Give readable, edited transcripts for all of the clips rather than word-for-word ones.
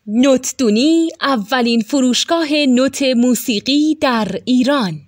نوتدونی اولین فروشگاه نوت موسیقی در ایران.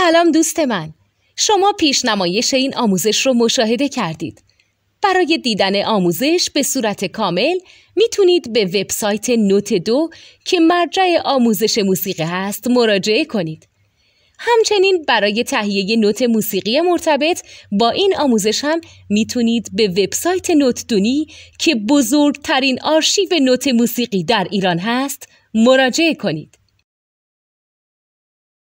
سلام دوست من، شما پیشنمایش این آموزش رو مشاهده کردید. برای دیدن آموزش به صورت کامل میتونید به وبسایت نوت 2 که مرجع آموزش موسیقی هست مراجعه کنید. همچنین برای تهیه نوت موسیقی مرتبط با این آموزش هم میتونید به وبسایت نوتدونی که بزرگترین آرشیو نوت موسیقی در ایران هست مراجعه کنید.